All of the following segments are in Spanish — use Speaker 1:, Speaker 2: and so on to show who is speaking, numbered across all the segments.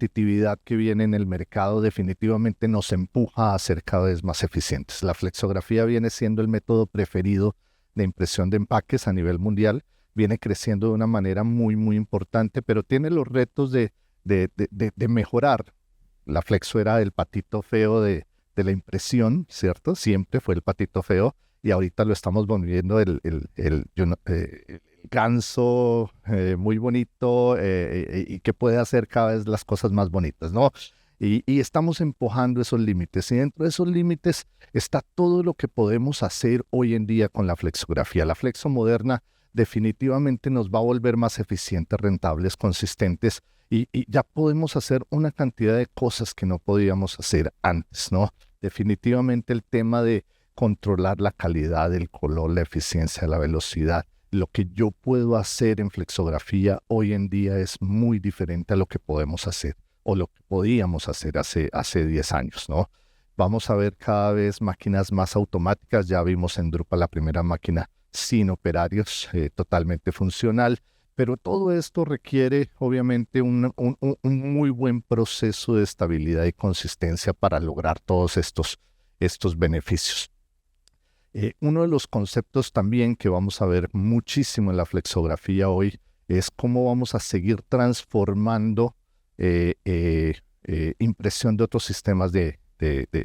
Speaker 1: competitividad que viene en el mercado definitivamente nos empuja a ser cada vez más eficientes. La flexografía viene siendo el método preferido de impresión de empaques a nivel mundial, viene creciendo de una manera muy, muy importante, pero tiene los retos de mejorar. La flexo era el patito feo de la impresión, ¿cierto? Siempre fue el patito feo y ahorita lo estamos volviendo el ganso muy bonito y que puede hacer cada vez las cosas más bonitas, ¿no? Y estamos empujando esos límites y dentro de esos límites está todo lo que podemos hacer hoy en día con la flexografía. La flexo moderna definitivamente nos va a volver más eficientes, rentables, consistentes y ya podemos hacer una cantidad de cosas que no podíamos hacer antes, ¿no? Definitivamente el tema de controlar la calidad, el color, la eficiencia, la velocidad. Lo que yo puedo hacer en flexografía hoy en día es muy diferente a lo que podemos hacer o lo que podíamos hacer hace 10 años, ¿no? Vamos a ver cada vez máquinas más automáticas. Ya vimos en Drupal la primera máquina sin operarios, totalmente funcional. Pero todo esto requiere, obviamente, un muy buen proceso de estabilidad y consistencia para lograr todos estos beneficios. Uno de los conceptos también que vamos a ver muchísimo en la flexografía hoy es cómo vamos a seguir transformando impresión de otros sistemas de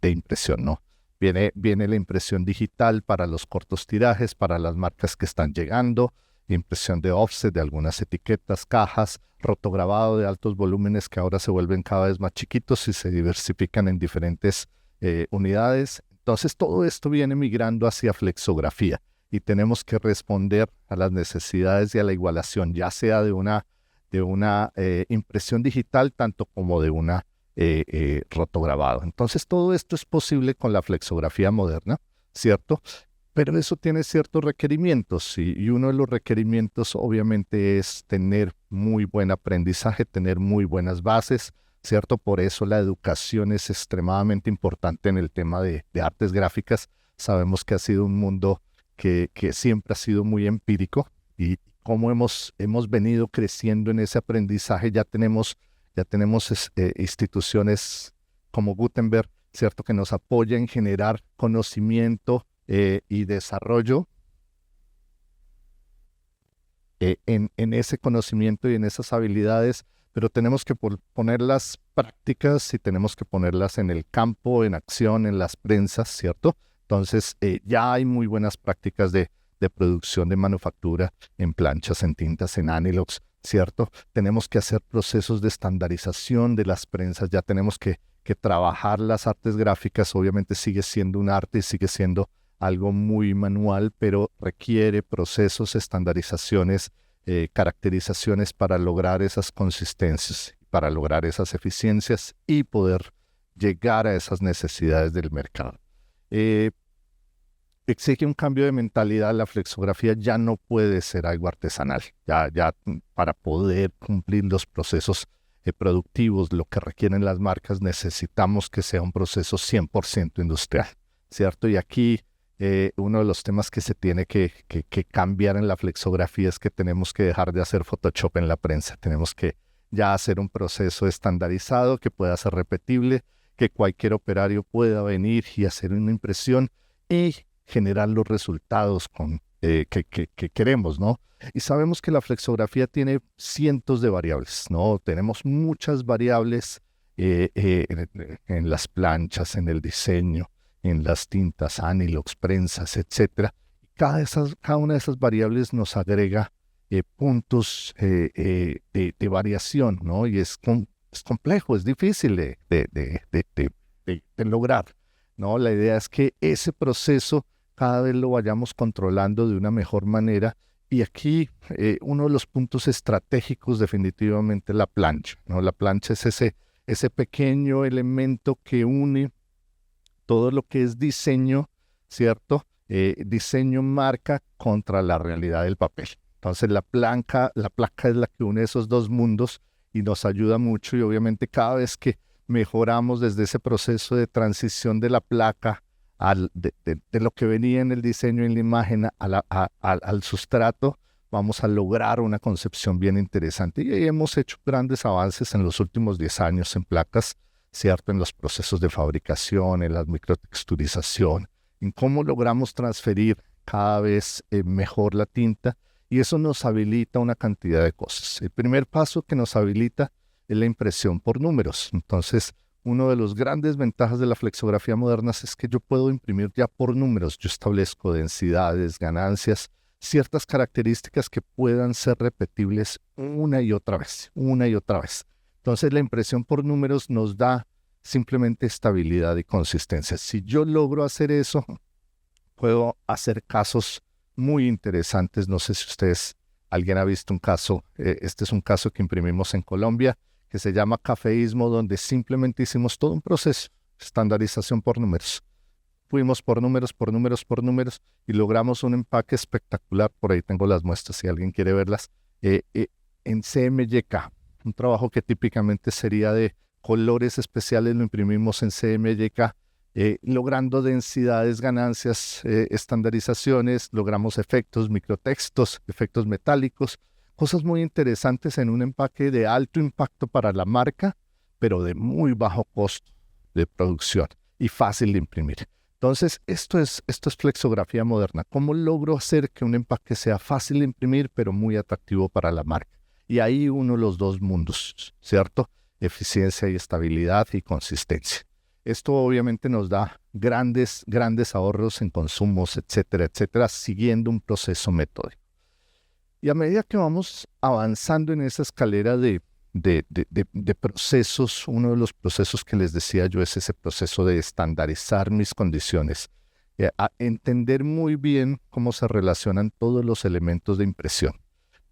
Speaker 1: impresión, ¿no? Viene la impresión digital para los cortos tirajes, para las marcas que están llegando, impresión de offset de algunas etiquetas, cajas, rotograbado de altos volúmenes que ahora se vuelven cada vez más chiquitos y se diversifican en diferentes unidades. Entonces todo esto viene migrando hacia flexografía y tenemos que responder a las necesidades y a la igualación, ya sea de una impresión digital tanto como de una rotograbado. Entonces todo esto es posible con la flexografía moderna, ¿cierto? Pero eso tiene ciertos requerimientos y uno de los requerimientos obviamente es tener muy buen aprendizaje, tener muy buenas bases, ¿cierto? Por eso la educación es extremadamente importante en el tema de artes gráficas. Sabemos que ha sido un mundo que siempre ha sido muy empírico y cómo hemos venido creciendo en ese aprendizaje. Ya tenemos instituciones como Gutenberg, ¿cierto? Que nos apoya en generar conocimiento y desarrollo en ese conocimiento y en esas habilidades, pero tenemos que ponerlas prácticas y tenemos que ponerlas en el campo, en acción, en las prensas, ¿cierto? Entonces, ya hay muy buenas prácticas de producción de manufactura en planchas, en tintas, en anilox, ¿cierto? Tenemos que hacer procesos de estandarización de las prensas, ya tenemos que trabajar las artes gráficas. Obviamente sigue siendo un arte y sigue siendo algo muy manual, pero requiere procesos, estandarizaciones, caracterizaciones para lograr esas consistencias, para lograr esas eficiencias y poder llegar a esas necesidades del mercado. Exige un cambio de mentalidad. La flexografía ya no puede ser algo artesanal. Ya para poder cumplir los procesos productivos, lo que requieren las marcas, necesitamos que sea un proceso 100% industrial, ¿cierto? Y aquí uno de los temas que se tiene que cambiar en la flexografía es que tenemos que dejar de hacer Photoshop en la prensa. Tenemos que ya hacer un proceso estandarizado que pueda ser repetible, que cualquier operario pueda venir y hacer una impresión y generar los resultados que queremos, ¿no? Y sabemos que la flexografía tiene cientos de variables, ¿no? Tenemos muchas variables en las planchas, en el diseño, en las tintas, anilox, prensas, etcétera. Cada una de esas variables nos agrega puntos de variación, ¿no? Y es complejo, es difícil de lograr, ¿no? La idea es que ese proceso cada vez lo vayamos controlando de una mejor manera. Y aquí uno de los puntos estratégicos definitivamente es la plancha, ¿no? La plancha es ese pequeño elemento que une todo lo que es diseño, ¿cierto? Diseño marca contra la realidad del papel. Entonces la placa es la que une esos dos mundos y nos ayuda mucho, y obviamente cada vez que mejoramos desde ese proceso de transición de la placa de lo que venía en el diseño, en la imagen, al sustrato, vamos a lograr una concepción bien interesante. Y ahí hemos hecho grandes avances en los últimos 10 años en placas, ¿cierto? En los procesos de fabricación, en la microtexturización, en cómo logramos transferir cada vez mejor la tinta, y eso nos habilita una cantidad de cosas. El primer paso que nos habilita es la impresión por números. Entonces, una de las grandes ventajas de la flexografía moderna es que yo puedo imprimir ya por números. Yo establezco densidades, ganancias, ciertas características que puedan ser repetibles una y otra vez, una y otra vez. Entonces, la impresión por números nos da simplemente estabilidad y consistencia. Si yo logro hacer eso, puedo hacer casos muy interesantes. No sé si alguien ha visto un caso, este es un caso que imprimimos en Colombia, que se llama Cafeísmo, donde simplemente hicimos todo un proceso, estandarización por números. Fuimos por números, por números, por números, y logramos un empaque espectacular. Por ahí tengo las muestras si alguien quiere verlas. En CMYK, un trabajo que típicamente sería de colores especiales, lo imprimimos en CMYK, logrando densidades, ganancias, estandarizaciones, logramos efectos, microtextos, efectos metálicos, cosas muy interesantes en un empaque de alto impacto para la marca, pero de muy bajo costo de producción y fácil de imprimir. Entonces, esto es flexografía moderna. ¿Cómo logro hacer que un empaque sea fácil de imprimir, pero muy atractivo para la marca? Y ahí uno de los dos mundos, ¿cierto? Eficiencia y estabilidad y consistencia. Esto obviamente nos da grandes ahorros en consumos, etcétera, etcétera, siguiendo un proceso metódico. Y a medida que vamos avanzando en esa escalera de procesos, uno de los procesos que les decía yo es ese proceso de estandarizar mis condiciones, a entender muy bien cómo se relacionan todos los elementos de impresión,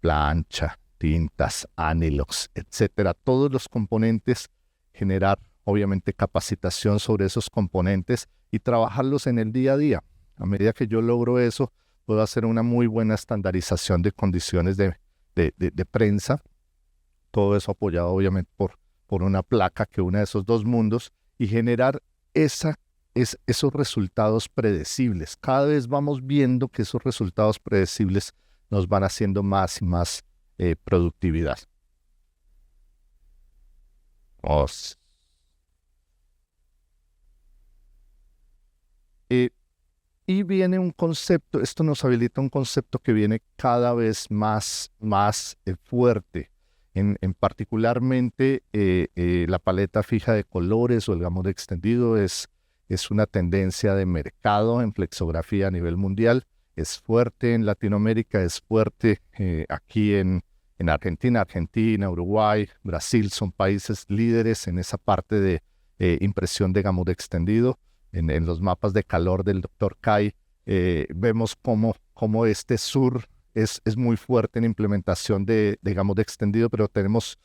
Speaker 1: plancha, tintas, anilox, etcétera, todos los componentes, generar obviamente capacitación sobre esos componentes y trabajarlos en el día a día. A medida que yo logro eso, puedo hacer una muy buena estandarización de condiciones de prensa, todo eso apoyado obviamente por una placa que une esos dos mundos, y generar esos resultados predecibles. Cada vez vamos viendo que esos resultados predecibles nos van haciendo más y más productividad. Y viene un concepto, esto nos habilita un concepto que viene cada vez más fuerte, en particularmente la paleta fija de colores o el gamut extendido es una tendencia de mercado en flexografía a nivel mundial, es fuerte en Latinoamérica, es fuerte aquí en Argentina, Uruguay, Brasil, son países líderes en esa parte de impresión de gamut extendido. En los mapas de calor del Dr. Kai, vemos cómo este sur es muy fuerte en implementación de gamut extendido, pero tenemos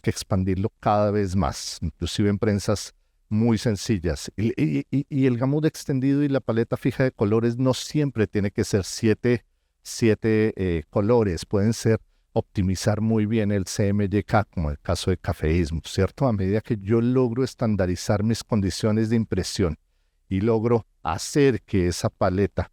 Speaker 1: que expandirlo cada vez más, inclusive en prensas muy sencillas. Y el gamut extendido y la paleta fija de colores no siempre tiene que ser siete colores, pueden ser optimizar muy bien el CMYK, como el caso de Cafeísmo, ¿cierto? A medida que yo logro estandarizar mis condiciones de impresión y logro hacer que esa paleta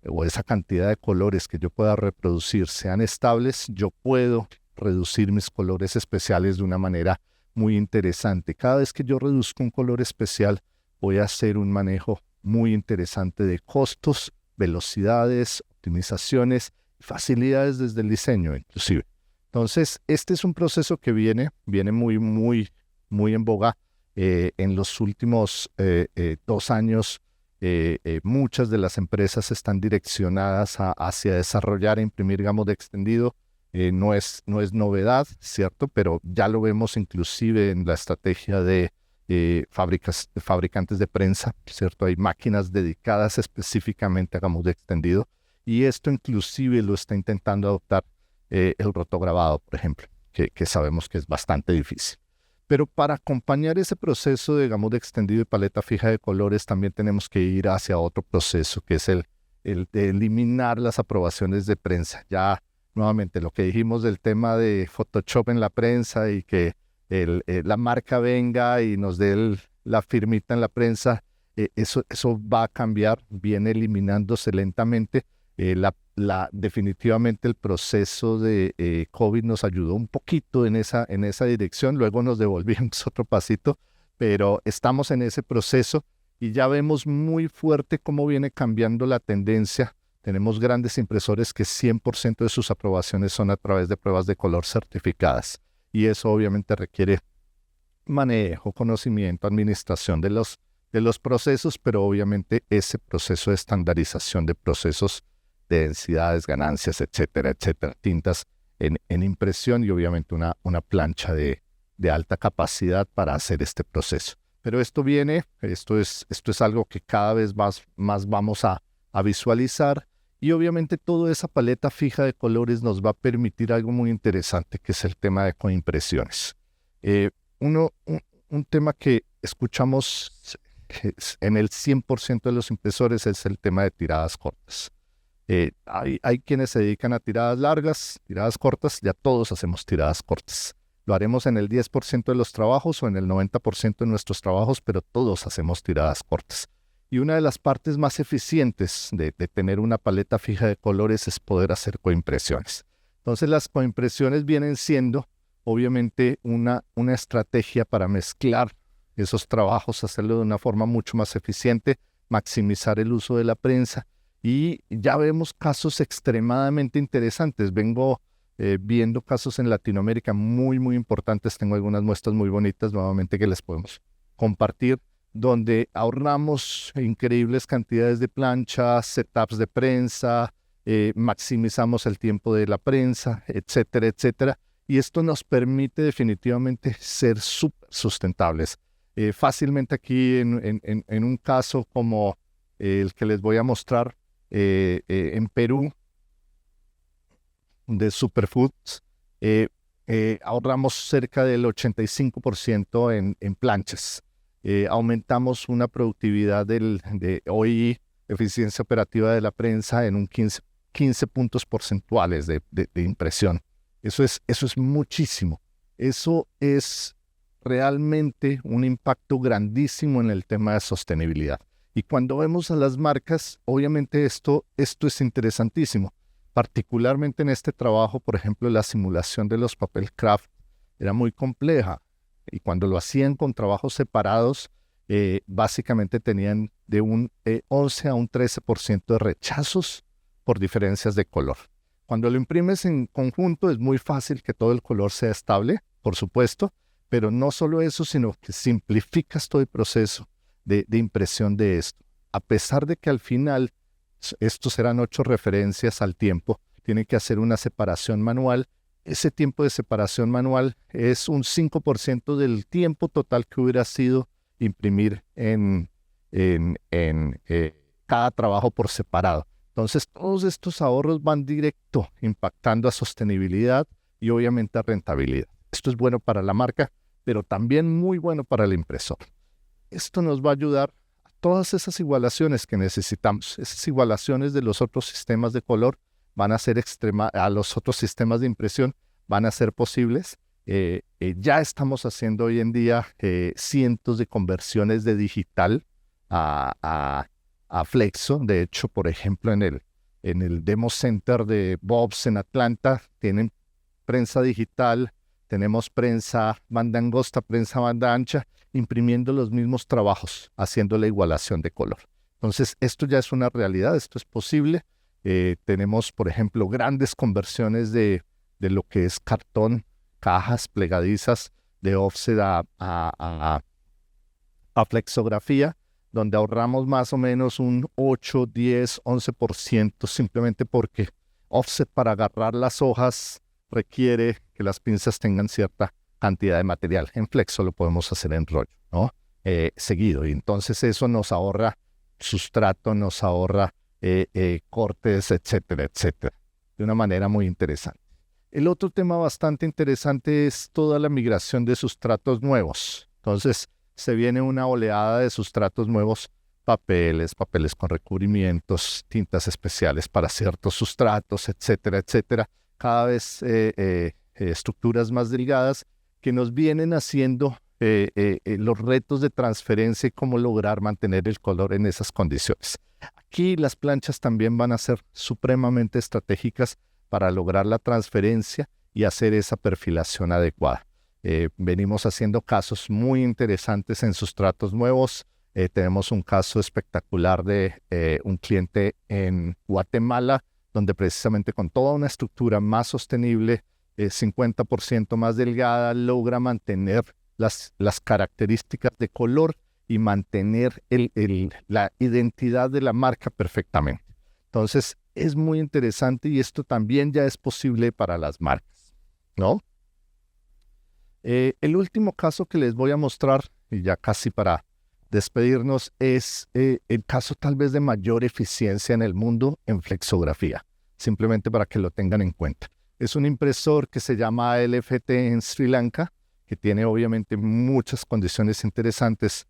Speaker 1: o esa cantidad de colores que yo pueda reproducir sean estables, yo puedo reducir mis colores especiales de una manera muy interesante. Cada vez que yo reduzco un color especial, voy a hacer un manejo muy interesante de costos, velocidades, optimizaciones, facilidades desde el diseño inclusive. Entonces, este es un proceso que viene muy en boga. En los últimos 2 años, muchas de las empresas están direccionadas hacia desarrollar e imprimir gamut extendido. No es novedad, ¿cierto? Pero ya lo vemos inclusive en la estrategia de fabricantes de prensa, ¿cierto? Hay máquinas dedicadas específicamente a gamut extendido, y esto inclusive lo está intentando adoptar el rotograbado, por ejemplo, que sabemos que es bastante difícil. Pero para acompañar ese proceso de gamut extendido y paleta fija de colores, también tenemos que ir hacia otro proceso, que es el de eliminar las aprobaciones de prensa. Ya nuevamente lo que dijimos del tema de Photoshop en la prensa y que la marca venga y nos dé la firmita en la prensa, eso va a cambiar, viene eliminándose lentamente. Definitivamente el proceso de COVID nos ayudó un poquito en esa dirección, luego nos devolvimos otro pasito, pero estamos en ese proceso y ya vemos muy fuerte cómo viene cambiando la tendencia. Tenemos grandes impresores que 100% de sus aprobaciones son a través de pruebas de color certificadas y eso obviamente requiere manejo, conocimiento, administración de los procesos, pero obviamente ese proceso de estandarización de procesos de densidades, ganancias, etcétera, etcétera, tintas en impresión y obviamente una plancha de alta capacidad para hacer este proceso. Pero esto es algo que cada vez más vamos a visualizar y obviamente toda esa paleta fija de colores nos va a permitir algo muy interesante que es el tema de coimpresiones. Un tema que escuchamos en el 100% de los impresores es el tema de tiradas cortas. Hay quienes se dedican a tiradas largas, tiradas cortas, ya todos hacemos tiradas cortas. Lo haremos en el 10% de los trabajos o en el 90% de nuestros trabajos, pero todos hacemos tiradas cortas. Y una de las partes más eficientes de tener una paleta fija de colores es poder hacer coimpresiones. Entonces las coimpresiones vienen siendo obviamente una estrategia para mezclar esos trabajos, hacerlo de una forma mucho más eficiente, maximizar el uso de la prensa. Y ya vemos casos extremadamente interesantes. Vengo viendo casos en Latinoamérica muy, muy importantes. Tengo algunas muestras muy bonitas nuevamente que les podemos compartir, donde ahorramos increíbles cantidades de planchas, setups de prensa, maximizamos el tiempo de la prensa, etcétera, etcétera. Y esto nos permite definitivamente ser súper sustentables. Fácilmente aquí en un caso como el que les voy a mostrar en Perú, de Superfoods, ahorramos cerca del 85% en planchas. Aumentamos una productividad de OI, eficiencia operativa de la prensa, en un 15 puntos porcentuales de impresión. Eso es muchísimo. Eso es realmente un impacto grandísimo en el tema de sostenibilidad. Y cuando vemos a las marcas, obviamente esto es interesantísimo. Particularmente en este trabajo, por ejemplo, la simulación de los papel craft era muy compleja. Y cuando lo hacían con trabajos separados, básicamente tenían de un 11 a un 13% de rechazos por diferencias de color. Cuando lo imprimes en conjunto es muy fácil que todo el color sea estable, por supuesto, pero no solo eso, sino que simplificas todo el proceso de impresión de esto. A pesar de que al final estos eran 8 referencias al tiempo, tiene que hacer una separación manual. Ese tiempo de separación manual es un 5% del tiempo total que hubiera sido imprimir en cada trabajo por separado. Entonces, todos estos ahorros van directo impactando a sostenibilidad y obviamente a rentabilidad. Esto es bueno para la marca, pero también muy bueno para el impresor. Esto nos va a ayudar a todas esas igualaciones que necesitamos. Esas igualaciones de los otros sistemas de color van a ser a los otros sistemas de impresión van a ser posibles. Ya estamos haciendo hoy en día cientos de conversiones de digital a Flexo. De hecho, por ejemplo, en el Demo Center de Bob's en Atlanta tienen prensa digital, tenemos prensa banda angosta, prensa banda ancha, imprimiendo los mismos trabajos, haciendo la igualación de color. Entonces, esto ya es una realidad, esto es posible. Tenemos, por ejemplo, grandes conversiones de lo que es cartón, cajas plegadizas de offset a flexografía, donde ahorramos más o menos un 8, 10, 11%, simplemente porque offset para agarrar las hojas requiere que las pinzas tengan cierta cantidad de material. En flexo lo podemos hacer en rollo, ¿no? Seguido. Y entonces eso nos ahorra sustrato, nos ahorra cortes, etcétera, etcétera, de una manera muy interesante. El otro tema bastante interesante es toda la migración de sustratos nuevos. Entonces, se viene una oleada de sustratos nuevos, papeles con recubrimientos, tintas especiales para ciertos sustratos, etcétera, etcétera. Cada vez estructuras más delgadas que nos vienen haciendo los retos de transferencia y cómo lograr mantener el color en esas condiciones. Aquí las planchas también van a ser supremamente estratégicas para lograr la transferencia y hacer esa perfilación adecuada. Venimos haciendo casos muy interesantes en sustratos nuevos. Tenemos un caso espectacular de un cliente en Guatemala, donde precisamente con toda una estructura más sostenible, 50% más delgada, logra mantener las características de color y mantener la identidad de la marca perfectamente. Entonces, es muy interesante y esto también ya es posible para las marcas, ¿no? El último caso que les voy a mostrar, y ya casi para despedirnos, es el caso tal vez de mayor eficiencia en el mundo en flexografía, simplemente para que lo tengan en cuenta. Es un impresor que se llama LFT en Sri Lanka, que tiene obviamente muchas condiciones interesantes.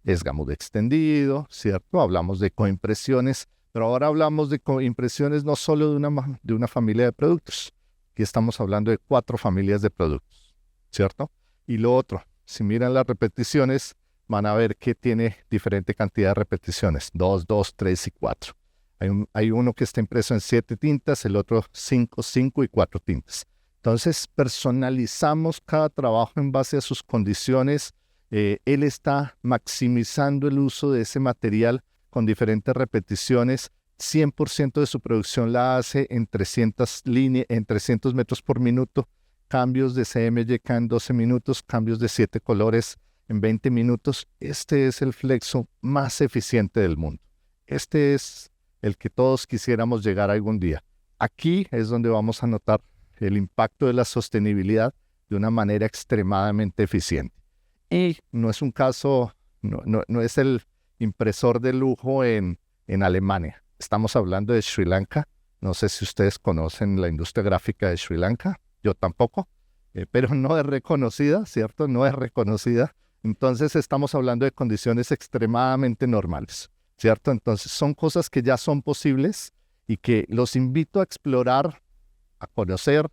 Speaker 1: Es gamut extendido, ¿cierto? Hablamos de coimpresiones, pero ahora hablamos de coimpresiones no solo de una familia de productos. Aquí estamos hablando de 4 familias de productos, ¿cierto? Y lo otro, si miran las repeticiones, van a ver que tiene diferente cantidad de repeticiones, 2, 2, 3 y 4. Hay uno que está impreso en 7 tintas, el otro 5, 5 y 4 tintas. Entonces, personalizamos cada trabajo en base a sus condiciones. Él está maximizando el uso de ese material con diferentes repeticiones. 100% de su producción la hace en 300 metros por minuto. Cambios de CMYK en 12 minutos, cambios de 7 colores en 20 minutos. Este es el flexo más eficiente del mundo. Este es el que todos quisiéramos llegar algún día. Aquí es donde vamos a notar el impacto de la sostenibilidad de una manera extremadamente eficiente. Y no es un caso, no es el impresor de lujo en Alemania. Estamos hablando de Sri Lanka. No sé si ustedes conocen la industria gráfica de Sri Lanka. Yo tampoco, pero no es reconocida, ¿cierto? No es reconocida. Entonces estamos hablando de condiciones extremadamente normales, ¿cierto? Entonces son cosas que ya son posibles y que los invito a explorar, a conocer,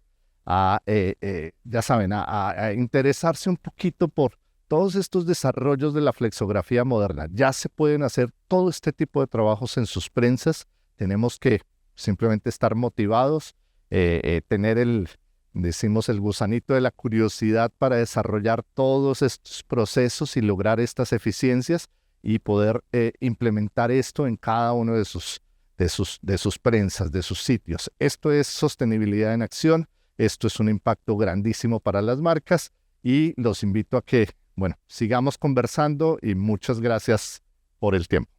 Speaker 1: ya saben, a interesarse un poquito por todos estos desarrollos de la flexografía moderna. Ya se pueden hacer todo este tipo de trabajos en sus prensas. Tenemos que simplemente estar motivados, tener decimos, el gusanito de la curiosidad para desarrollar todos estos procesos y lograr estas eficiencias y poder implementar esto en cada uno de sus prensas, de sus sitios. Esto es sostenibilidad en acción. Esto es un impacto grandísimo para las marcas y los invito a que, bueno, sigamos conversando y muchas gracias por el tiempo.